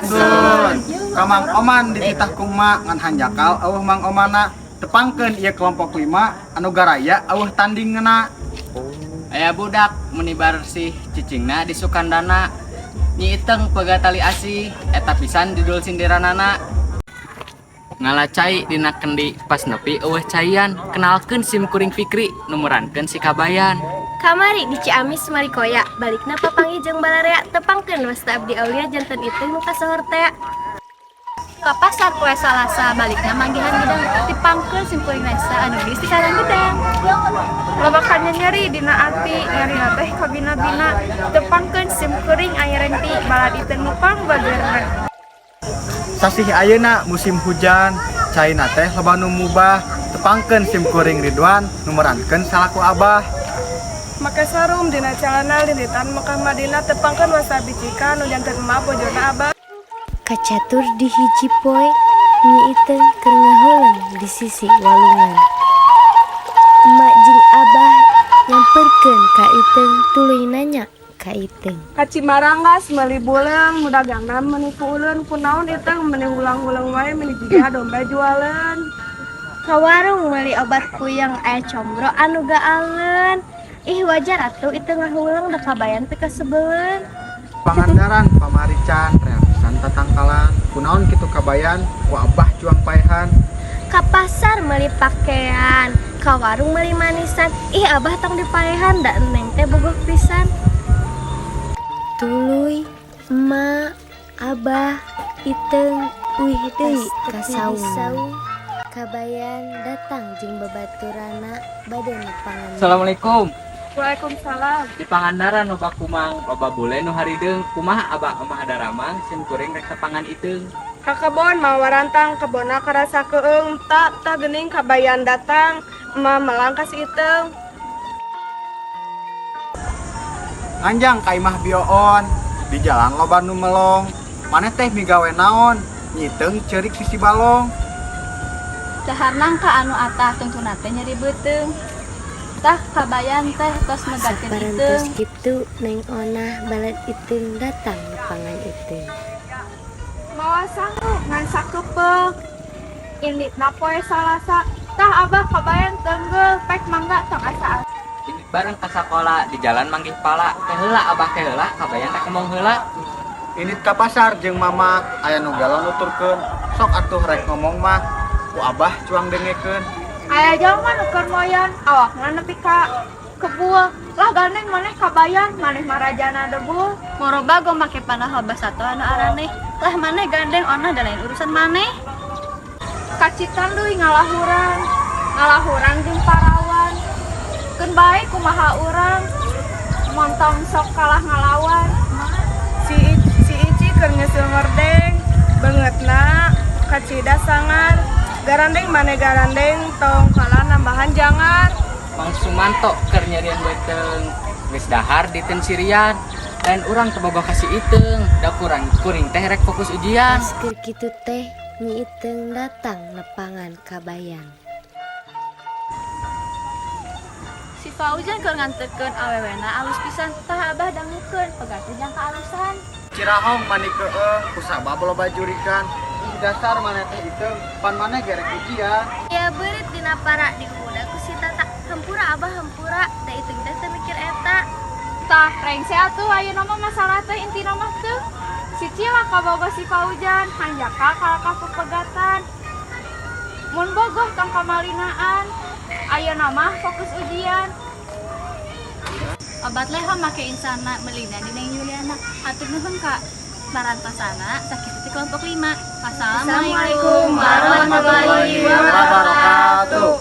Sun, kamang oman dititah kungma ngan hanjakal eueuh mang omana tepangkeun ieu kelompok 5 anu garaya eueuh tandingna. Aya budak menibar sih cicingna di Sukandana. Nyi Iteng pegat tali asih eta pisan didul sindiranana. Ngalacai dina kendi pas nepi eueuh caian kenalkeun sim kuring Fikri numurankeun si Kabayan. Kamari di Ciamis Marikoya balikna papangi jeung balarea tepangkeun wasta abdi aulia janten itu nu kasohor teh. Ka pasar poe Salasa balikna manggihan gedang dipangkeun sim kuring Nesa anu geus di sareng gedang. Lobakannya nyeri dina ati nyarina teh kabina-bina tepangkeun sim kuring aya renti balad itu nupang bagerna. Sasih ayeuna musim hujan, caina teh loba nu mubah tepangkeun sim kuring Ridwan numurankeun salaku Abah. Make sarum dina calana lilitan Mekah Madinah tepangkeun wasta bicika nu janten emak bojona Abah. Kacatur di hiji poe Nyi Iteng keur ngaheuleung di sisi walungan. Emak jeung Abah nyamperkeun ka Iteng tuluy nanya ka Iteng. Kaci maranggas meuli buleung mudagangna menipu ulun kunaon Iteng meuni ulang-ulang wae meuni jiga domba jualan. Ka warung meuli obat puyeng aya combro anu gaaleun. Ih wajar atuh Iteng ngaheuleung da kabayan teh kasebeuleun. Pangandaran pamarican reapisan tatangkalan kunaon kitu kabayan ku Abah juang paehan. Ka pasar meuli pakaian, ka warung meuli manisan. Ih Abah tong dipaehan da eneng teh bogoh pisan. Tuluy, emak, Abah, Iteng, uih deui ka saung. Kabayan datang jeung babaturana bade nepangan. Assalamualaikum. Waalaikumsalam. Di Pangandaran loba kumang loba bule nu harideung kumaha Abah emah daramang sim kuring rek tepangan Iteng. Ka kebon mawarantang kebona karasa keung tak geuning kabayan datang emak melang ka si Iteng. Anjang ka imah bioon di jalan loba nu melong. Maneh teh migawe naon? Nyi Iteng ceurik sisi balong. Caharnang ka anu atah tungtuna teh nyeri beuteung. Tah kabayan teh tos negakeun Iteng. Saparantos kitu Neng Onah balad Iteng datang nepangan Iteng. Mawa sangu ngan sakepeuk. Inditna poe Salasa. Tah Abah kabayan teunggeuh pek mangga tong asa. Ini bareng ka sakola di jalan manggih pala teh heula Abah teh heula kabayan rek ngomong heula. Indit ka pasar jeung mama aya nu galon nuturkeun. Sok atuh rek ngomong mah ku Abah cuang dengekeun. Aya jalma nu keur moyan awakna nepi ka kebul. Lah gandeng maneh kabayan maneh marajana debu. Moroba go make panah loba sato anu araneh. Lah maneh gandeng Onah da lain urusan maneh. Kacitan deui ngalahurang jeung parawan. Keun bae kumaha urang montong sok kalah ngalawan. Si Ici keur nyeusul merdeng beungeutna kacida sangar. Garandeng maneh garandeng tong kalah nambahan jangan. Mang Sumanto keur nyarian beuteung geus dahar di ten sirian. Lain urang teu boga kasih Iteng, da kuring teh rek fokus ujian. Pas keur kitu teh Nyi Iteng datang nepangan kabayan. Si Fauzan keur nganterkeun awewena alus pisan tah Abah dangukeun pegatih jang kaalusan. Cirahong mani keung ku sabab loba jurikan. Dasar maneh teh Iteng pan maneh gerek ujian. Ya beurit dina para di udah ku si Tata. Hempura Abah hempura, da Iteng teh teu mikir eta. Tah rengse atuh ayeuna mah masalah teh intina mah teu. Si Cila kaboga si Fauzan, hanjaka kalaka pepegatan. Mun bogoh tong kamalinaan, ayeuna mah fokus ujian. Obat leho make insana melina di Neng Yuliana. Hatur nuhun ka Marantosana sakit di kelompok 5. Assalamualaikum warahmatullahi wabarakatuh.